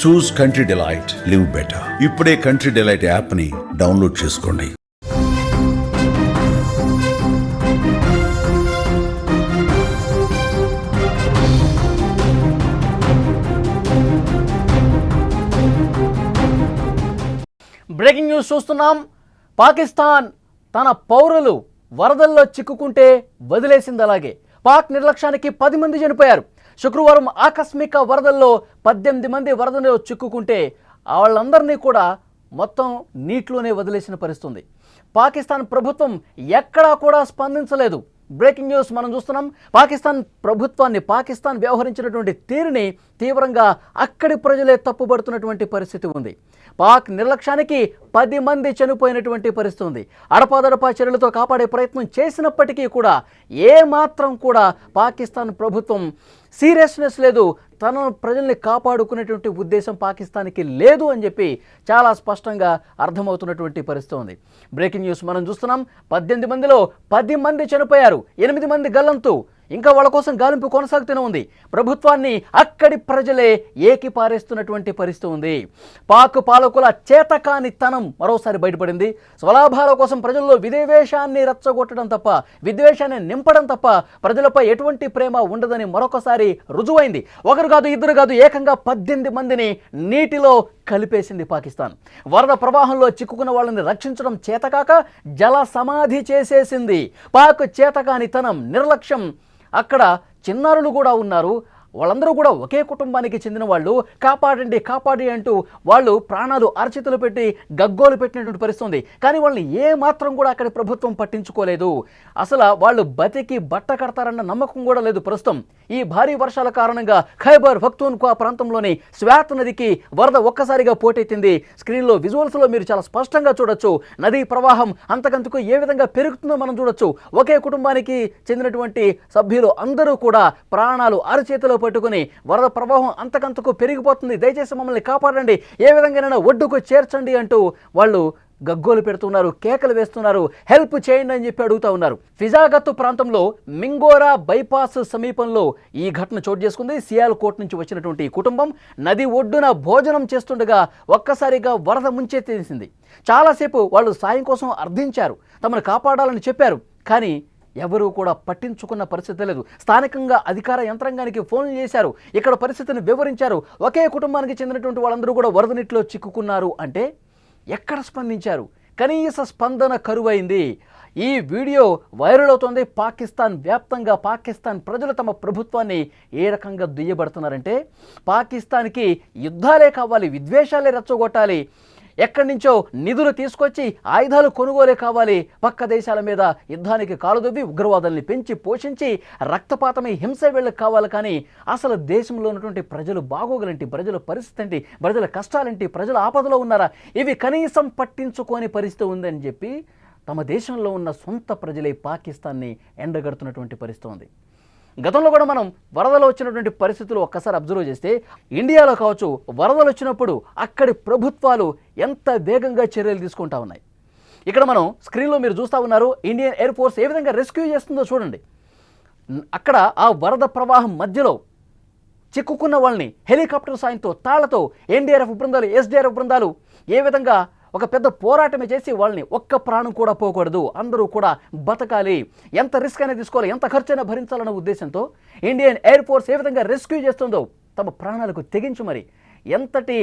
చూస్ country delight, live better. ఇప్పుడే country delight app ని download చేసుకోండి. బ్రేకింగ్ న్యూస్ చూస్తున్నాం. పాకిస్తాన్ తన పౌరులు వరదల్లో చిక్కుకుంటే వదిలేసింది అలాగే. పాక్ నిర్లక్ష్యానికి 10 మంది చనిపోయారు. శుక్రవారం ఆకస్మిక వరదల్లో 18 మంది వరదలో చిక్కుకుంటే వాళ్ళందరినీ కూడా మొత్తం నీటిలోనే వదిలేసిన పరిస్థితుంది. పాకిస్తాన్ ప్రభుత్వం ఎక్కడా కూడా స్పందించలేదు. బ్రేకింగ్ న్యూస్ మనం చూస్తున్నాం. పాకిస్తాన్ వ్యవహరించినటువంటి తీరుని తీవ్రంగా అక్కడి ప్రజలే తప్పుపడుతున్నటువంటి పరిస్థితి ఉంది. పాక్ నిర్లక్ష్యానికి 10 మంది చనిపోయినటువంటి పరిస్థితి ఉంది. అడపాదడపా చర్యలతో కాపాడే ప్రయత్నం చేసినప్పటికీ కూడా ఏమాత్రం కూడా పాకిస్తాన్ ప్రభుత్వం సీరియస్నెస్ లేదు, తన ప్రజల్ని కాపాడుకునేటువంటి ఉద్దేశం పాకిస్తాన్కి లేదు అని చెప్పి చాలా స్పష్టంగా అర్థమవుతున్నటువంటి పరిస్థితి ఉంది. బ్రేకింగ్ న్యూస్ మనం చూస్తున్నాం. 18 మందిలో 10 మంది చనిపోయారు, 8 మంది గల్లంతు. ఇంకా వాళ్ళ కోసం గాలింపు కొనసాగుతూనే ఉంది. ప్రభుత్వాన్ని అక్కడి ప్రజలే ఏకిపారేస్తున్నటువంటి పరిస్థితి ఉంది. పాక్ పాలకుల చేతకానితనం మరోసారి బయటపడింది. స్వలాభాల కోసం ప్రజల్లో విద్వేషాన్ని రెచ్చగొట్టడం తప్ప, విద్వేషాన్ని నింపడం తప్ప ప్రజలపై ఎటువంటి ప్రేమ ఉండదని మరొకసారి రుజువైంది. ఒకరు కాదు, ఇద్దరు కాదు, ఏకంగా 18 మందిని నీటిలో కలిపేసింది పాకిస్తాన్. వరద ప్రవాహంలో చిక్కుకున్న వాళ్ళని రక్షించడం చేతకాక జల సమాధి చేసేసింది. పాక్ చేతకానితనం, నిర్లక్ష్యం. అక్కడ చిన్నారులు కూడా ఉన్నారు. వాళ్ళందరూ కూడా ఒకే కుటుంబానికి చెందిన వాళ్ళు. కాపాడండి కాపాడి అంటూ వాళ్ళు ప్రాణాలు అరచేతులు పెట్టి గగ్గోలు పెట్టినటువంటి పరిస్థితి ఉంది. కానీ వాళ్ళని ఏ మాత్రం కూడా అక్కడి ప్రభుత్వం పట్టించుకోలేదు. అసలు వాళ్ళు బతికి బట్ట కడతారన్న నమ్మకం కూడా లేదు ప్రస్తుతం. ఈ భారీ వర్షాల కారణంగా ఖైబర్ పఖ్తూన్ఖ్వా ప్రాంతంలోని స్వాత్ నదికి వరద ఒక్కసారిగా పోటెత్తింది. స్క్రీన్లో విజువల్స్లో మీరు చాలా స్పష్టంగా చూడొచ్చు. నదీ ప్రవాహం అంతకంతకు ఏ విధంగా పెరుగుతుందో మనం చూడొచ్చు. ఒకే కుటుంబానికి చెందినటువంటి సభ్యులు అందరూ కూడా ప్రాణాలు అరచేతిలో పట్టుకుని వరద ప్రవాహం అంతకంతకు పెరిగిపోతుంది, దయచేసి మమ్మల్ని కాపాడండి, ఏ విధంగానైనా ఒడ్డుకు చేర్చండి అంటూ వాళ్ళు గగ్గోలు పెడుతున్నారు, కేకలు వేస్తున్నారు, హెల్ప్ చేయండి అని చెప్పి అడుగుతూ ఉన్నారు. ఫిజాగత్ ప్రాంతంలో మింగోరా బైపాస్ సమీపంలో ఈ ఘటన చోటు చేసుకుంది. సియాల్కోట్ నుంచి వచ్చినటువంటి కుటుంబం నది ఒడ్డున భోజనం చేస్తుండగా ఒక్కసారిగా వరద ముంచెత్తేసింది. చాలాసేపు వాళ్ళు సాయం కోసం అర్థించారు, తమను కాపాడాలని చెప్పారు. కానీ ఎవరూ కూడా పట్టించుకున్న పరిస్థితి లేదు. స్థానికంగా అధికార యంత్రాంగానికి ఫోన్లు చేశారు, ఇక్కడ పరిస్థితిని వివరించారు. ఒకే కుటుంబానికి చెందినటువంటి వాళ్ళందరూ కూడా వరద నీటిలో చిక్కుకున్నారు అంటే ఎక్కడ స్పందించారు? కనీస స్పందన కరువైంది. ఈ వీడియో వైరల్ అవుతోంది. పాకిస్తాన్ వ్యాప్తంగా పాకిస్తాన్ ప్రజలు తమ ప్రభుత్వాన్ని ఏ రకంగా దుయ్యబడుతున్నారంటే, పాకిస్తాన్కి యుద్ధాలే కావాలి, విద్వేషాలే రెచ్చగొట్టాలి, ఎక్కడి నుంచో నిధులు తీసుకొచ్చి ఆయుధాలు కొనుగోలే కావాలి, పక్క దేశాల మీద యుద్ధానికి కాలుదొవ్వి ఉగ్రవాదాన్ని పెంచి పోషించి రక్తపాతమై హింస వీళ్ళకి కావాలి. కానీ అసలు దేశంలో ఉన్నటువంటి ప్రజలు బాగోగులేంటి, ప్రజల పరిస్థితి ఏంటి, ప్రజల కష్టాలేంటి, ప్రజల ఆపదలో ఉన్నారా, ఇవి కనీసం పట్టించుకోని పరిస్థితి ఉందని చెప్పి తమ దేశంలో ఉన్న సొంత ప్రజలే పాకిస్తాన్ని ఎండగడుతున్నటువంటి పరిస్థితి ఉంది. గతంలో కూడా మనం వరదలు వచ్చినటువంటి పరిస్థితులు ఒక్కసారి అబ్జర్వ్ చేస్తే, ఇండియాలో కావచ్చు వరదలు వచ్చినప్పుడు అక్కడి ప్రభుత్వాలు ఎంత వేగంగా చర్యలు తీసుకుంటా ఉన్నాయి. ఇక్కడ మనం స్క్రీన్లో మీరు చూస్తూ ఉన్నారు, ఇండియన్ ఎయిర్ ఫోర్స్ ఏ విధంగా రెస్క్యూ చేస్తుందో చూడండి. అక్కడ ఆ వరద ప్రవాహం మధ్యలో చిక్కుకున్న వాళ్ళని హెలికాప్టర్ సాయంతో, తాళ్లతో ఎన్డీఆర్ఎఫ్ బృందాలు, ఎస్డీఆర్ఎఫ్ బృందాలు ఏ విధంగా ఒక పెద్ద పోరాటమే చేసి వాళ్ళని ఒక్క ప్రాణం కూడా పోకూడదు, అందరూ కూడా బతకాలి, ఎంత రిస్క్ అయినా తీసుకోవాలి, ఎంత ఖర్చైనా భరించాలన్న ఉద్దేశంతో ఇండియన్ ఎయిర్ ఫోర్స్ ఏ విధంగా రెస్క్యూ చేస్తుందో తమ ప్రాణాలకు తెగించి మరి ఎంతటి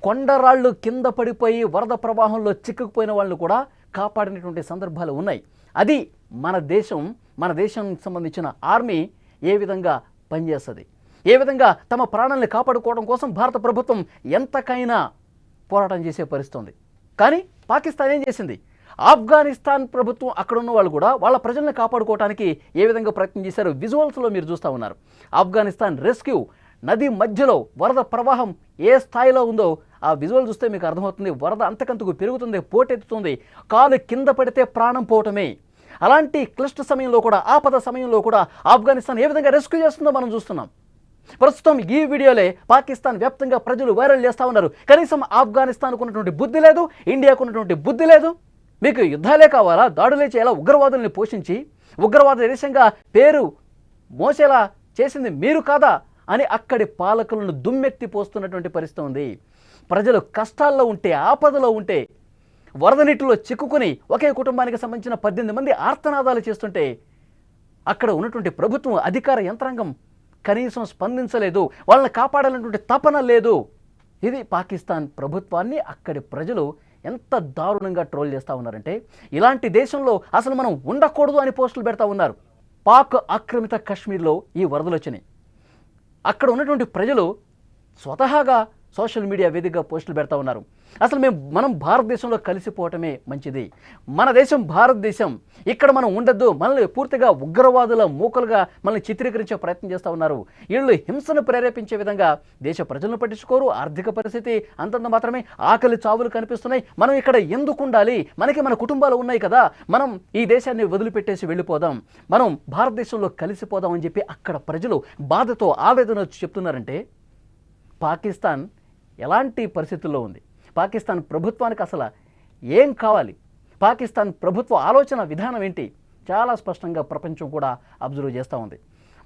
కొండరాళ్ళు కింద పడిపోయి వరద ప్రవాహంలో చిక్కుకుపోయిన వాళ్ళని కూడా కాపాడినటువంటి సందర్భాలు ఉన్నాయి. అది మన దేశానికి సంబంధించిన ఆర్మీ ఏ విధంగా పనిచేస్తుంది, ఏ విధంగా తమ ప్రాణాలను కాపాడుకోవడం కోసం భారత ప్రభుత్వం ఎంతకైనా పోరాటం చేసే పరిస్థితి ఉంది. కానీ పాకిస్తాన్ ఏం చేసింది? ఆఫ్ఘనిస్తాన్ ప్రభుత్వం అక్కడ ఉన్న వాళ్ళు కూడా వాళ్ళ ప్రజల్ని కాపాడుకోవడానికి ఏ విధంగా ప్రయత్నం చేశారో విజువల్స్లో మీరు చూస్తూ ఉన్నారు. ఆఫ్ఘనిస్తాన్ రెస్క్యూ నది మధ్యలో వరద ప్రవాహం ఏ స్థాయిలో ఉందో ఆ విజువల్ చూస్తే మీకు అర్థమవుతుంది. వరద అంతకంతకు పెరుగుతుంది, పోటెత్తుతుంది, కాలు కింద పడితే ప్రాణం పోవటమే. అలాంటి క్లిష్ట సమయంలో కూడా, ఆపద సమయంలో కూడా ఆఫ్ఘనిస్తాన్ ఏ విధంగా రెస్క్యూ చేస్తుందో మనం చూస్తున్నాం. ప్రస్తుతం ఈ వీడియోలే పాకిస్తాన్ వ్యాప్తంగా ప్రజలు వైరల్ చేస్తూ ఉన్నారు. కనీసం ఆఫ్ఘనిస్తాన్కు ఉన్నటువంటి బుద్ధి లేదు, ఇండియాకు ఉన్నటువంటి బుద్ధి లేదు. మీకు యుద్ధాలే కావాలా, దాడులే చేయాలా, ఉగ్రవాదుల్ని పోషించి ఉగ్రవాద దేశంగా పేరు మోసేలా చేసింది మీరు కాదా అని అక్కడి పాలకులను దుమ్మెత్తి పోస్తున్నటువంటి పరిస్థితి ఉంది. ప్రజలు కష్టాల్లో ఉంటే, ఆపదలో ఉంటే, వరద నీటిలో చిక్కుకుని ఒకే కుటుంబానికి సంబంధించిన 18 మంది ఆర్తనాదాలు చేస్తుంటే అక్కడ ఉన్నటువంటి ప్రభుత్వం, అధికార యంత్రాంగం కనీసం స్పందించలేదు. వాళ్ళని కాపాడాలన్నటువంటి తపన లేదు. ఇది పాకిస్తాన్ ప్రభుత్వాన్ని అక్కడి ప్రజలు ఎంత దారుణంగా ట్రోల్ చేస్తూ ఉన్నారంటే, ఇలాంటి దేశంలో అసలు మనం ఉండకూడదు అని పోస్టులు పెడతా ఉన్నారు. పాక్ ఆక్రమిత కాశ్మీర్లో ఈ వరదలు వచ్చినాయి. అక్కడ ఉన్నటువంటి ప్రజలు స్వతహాగా సోషల్ మీడియా వేదికగా పోస్టులు పెడతా ఉన్నారు. అసలు మనం భారతదేశంలో కలిసిపోవటమే మంచిది, మన దేశం భారతదేశం, ఇక్కడ మనం ఉండద్దు, మనల్ని పూర్తిగా ఉగ్రవాదుల మూకలుగా మనల్ని చిత్రీకరించే ప్రయత్నం చేస్తూ ఉన్నారు. వీళ్ళు హింసను ప్రేరేపించే విధంగా దేశ ప్రజలను పట్టించుకోరు. ఆర్థిక పరిస్థితి అంతంత మాత్రమే, ఆకలి చావులు కనిపిస్తున్నాయి. మనం ఇక్కడ ఎందుకు ఉండాలి, మనకి మన కుటుంబాలు ఉన్నాయి కదా, మనం ఈ దేశాన్ని వదిలిపెట్టేసి వెళ్ళిపోదాం, మనం భారతదేశంలో కలిసిపోదాం అని చెప్పి అక్కడ ప్రజలు బాధతో ఆవేదన చెప్తున్నారంటే పాకిస్తాన్ ఎలాంటి పరిస్థితుల్లో ఉంది, పాకిస్తాన్ ప్రభుత్వానికి అసలు ఏం కావాలి, పాకిస్తాన్ ప్రభుత్వ ఆలోచన విధానం ఏంటి, చాలా స్పష్టంగా ప్రపంచం కూడా అబ్జర్వ్ చేస్తూ ఉంది.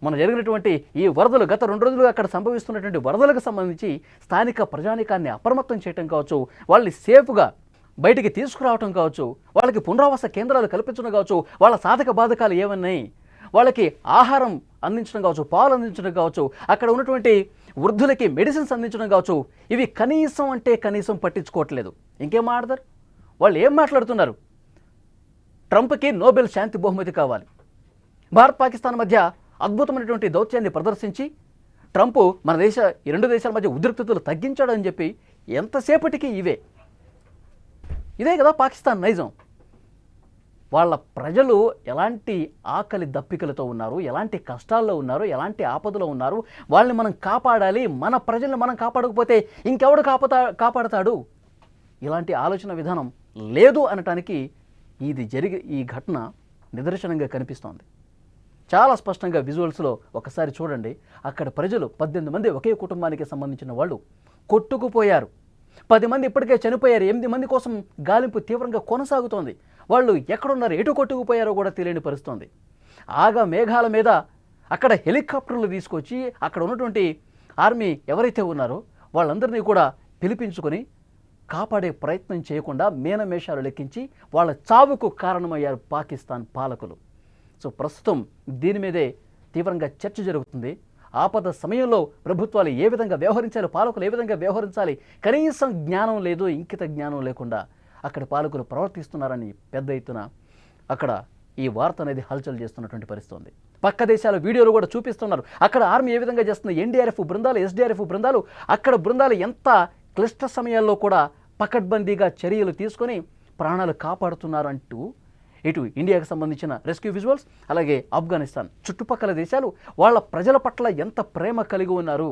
మనం జరిగినటువంటి ఈ వరదలు, గత 2 రోజులుగా అక్కడ సంభవిస్తున్నటువంటి వరదలకు సంబంధించి స్థానిక ప్రజానీకాన్ని అప్రమత్తం చేయడం కావచ్చు, వాళ్ళని సేఫ్గా బయటికి తీసుకురావటం కావచ్చు, వాళ్ళకి పునరావాస కేంద్రాలు కల్పించడం కావచ్చు, వాళ్ళ సాధక బాధకాలు ఏమన్నాయి, వాళ్ళకి ఆహారం అందించడం కావచ్చు, పాలు అందించడం కావచ్చు, అక్కడ ఉన్నటువంటి వృద్ధులకి మెడిసిన్స్ అందించడం కావచ్చు, ఇవి కనీసం అంటే కనీసం పట్టించుకోవట్లేదు. ఇంకేం మాట్లాడతారు వాళ్ళు, ఏం మాట్లాడుతున్నారు? ట్రంప్కి నోబెల్ శాంతి బహుమతి కావాలి, భారత్ పాకిస్తాన్ మధ్య అద్భుతమైనటువంటి దౌత్యాన్ని ప్రదర్శించి ట్రంప్ మన ఈ 2 దేశాల మధ్య ఉద్రిక్తతలు తగ్గించాడని చెప్పి ఎంతసేపటికి ఇదే కదా పాకిస్తాన్ నైజం. వాళ్ళ ప్రజలు ఎలాంటి ఆకలి దప్పికలతో ఉన్నారు, ఎలాంటి కష్టాల్లో ఉన్నారు, ఎలాంటి ఆపదలో ఉన్నారు, వాళ్ళని మనం కాపాడాలి, మన ప్రజల్ని మనం కాపాడకపోతే ఇంకెవడు కాపాడతాడు, ఇలాంటి ఆలోచన విధానం లేదు అనటానికి ఈ ఘటన నిదర్శనంగా కనిపిస్తోంది. చాలా స్పష్టంగా విజువల్స్లో ఒకసారి చూడండి. అక్కడ ప్రజలు 18 మంది ఒకే కుటుంబానికి సంబంధించిన వాళ్ళు కొట్టుకుపోయారు. 10 మంది ఇప్పటికే చనిపోయారు. 8 మంది కోసం గాలింపు తీవ్రంగా కొనసాగుతోంది. వాళ్ళు ఎక్కడున్నారు, ఎటు కొట్టుకుపోయారో కూడా తెలియని పరిస్థితుంది. ఆగా మేఘాల మీద అక్కడ హెలికాప్టర్లు తీసుకొచ్చి అక్కడ ఉన్నటువంటి ఆర్మీ ఎవరైతే ఉన్నారో వాళ్ళందరినీ కూడా పిలిపించుకొని కాపాడే ప్రయత్నం చేయకుండా మేనమేషాలు లెక్కించి వాళ్ళ చావుకు కారణమయ్యారు పాకిస్తాన్ పాలకులు. సో ప్రస్తుతం దీని మీదే తీవ్రంగా చర్చ జరుగుతుంది. ఆపద సమయంలో ప్రభుత్వాలు ఏ విధంగా వ్యవహరించాలి, పాలకులు ఏ విధంగా వ్యవహరించాలి, కనీసం జ్ఞానం లేదు, ఇంకిత జ్ఞానం లేకుండా అక్కడ పాలకులు ప్రవర్తిస్తున్నారని పెద్ద ఎత్తున అక్కడ ఈ వార్త అనేది హల్చల్ చేస్తున్నటువంటి పరిస్థితి ఉంది. పక్క దేశాల వీడియోలు కూడా చూపిస్తున్నారు. అక్కడ ఆర్మీ ఏ విధంగా చేస్తుంది, ఎన్డీఆర్ఎఫ్ బృందాలు, ఎస్డీఆర్ఎఫ్ బృందాలు, అక్కడ బృందాలు ఎంత క్లిష్ట సమయాల్లో కూడా పకడ్బందీగా చర్యలు తీసుకొని ప్రాణాలు కాపాడుతున్నారంటూ ఇటు ఇండియాకు సంబంధించిన రెస్క్యూ విజువల్స్, అలాగే ఆఫ్ఘనిస్తాన్ చుట్టుపక్కల దేశాలు వాళ్ళ ప్రజల పట్ల ఎంత ప్రేమ కలిగి ఉన్నారు,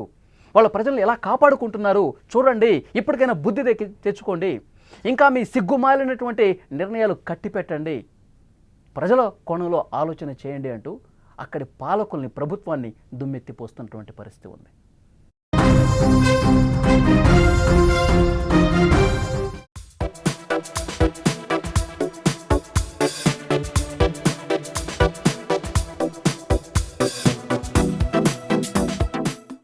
వాళ్ళ ప్రజలను ఎలా కాపాడుకుంటున్నారు చూడండి, ఇప్పటికైనా బుద్ధి తెచ్చుకోండి, ఇంకా మీ సిగ్గుమాలినటువంటి నిర్ణయాలు కట్టిపెట్టండి, ప్రజల కోణంలో ఆలోచన చేయండి అంటూ అక్కడి పాలకుల్ని, ప్రభుత్వాన్ని దుమ్మెత్తిపోస్తున్నటువంటి పరిస్థితి ఉంది.